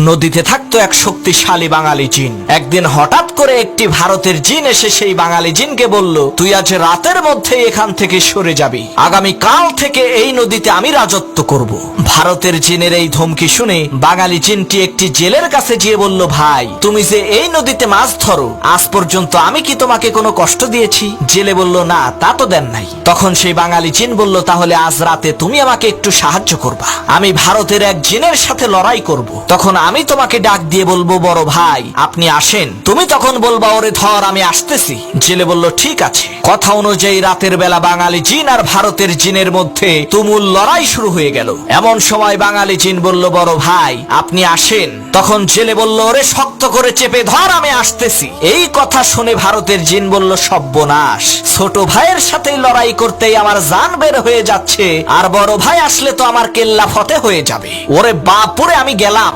নদীতে থাকতো এক শক্তিশালী বাঙালি জিন। একদিন হঠাৎ করে একটি ভারতের জিন এসে সেই বাঙালি জিনকে বলল, তুই আজ রাতের মধ্যে এখান থেকে সরে যাবি, আগামী কাল থেকে এই নদীতে আমি রাজত্ব করব। ভারতের জিনের এই ধমকি শুনে বাঙালি জিনটি একটি জেলের কাছে গিয়ে বলল, ভাই তুমি যে এই নদীতে মাছ ধরো, আজ পর্যন্ত আমি কি তোমাকে কোনো কষ্ট দিয়েছি? জেলে বলল, না তা তো দেন নাই। তখন সেই বাঙালি জিন বলল, তাহলে আজ রাতে তুমি আমাকে একটু সাহায্য করবা, আমি ভারতের এক জিনের সাথে লড়াই করব। তখন আমি তোমাকে ডাক দিয়ে বলবো, বড় ভাই আপনি আসেন। তুমি তখন বলবা, ওরে ধর আমি আসতেছি। জেলে বলল, ঠিক আছে। কথা অনুযায়ী রাতের বেলা বাঙালি জিন আর ভারতের জিনের মধ্যে তুমুল লড়াই শুরু হয়ে গেল। এমন সময় বাঙালি জিন বলল, বড় ভাই আপনি আসেন। তখন জেলে বলল, ওরে শক্ত করে চেপে ধর আমি আসতেছি। এই কথা শুনে ভারতের জিন বলল, সর্বনাশ, ছোট ভাইয়ের সাথে লড়াই করতেই আমার জান বের হয়ে যাচ্ছে, আর বড় ভাই আসলে তো আমার কেল্লা ফতে হয়ে যাবে। ওরে বাপুরে, আমি গেলাম।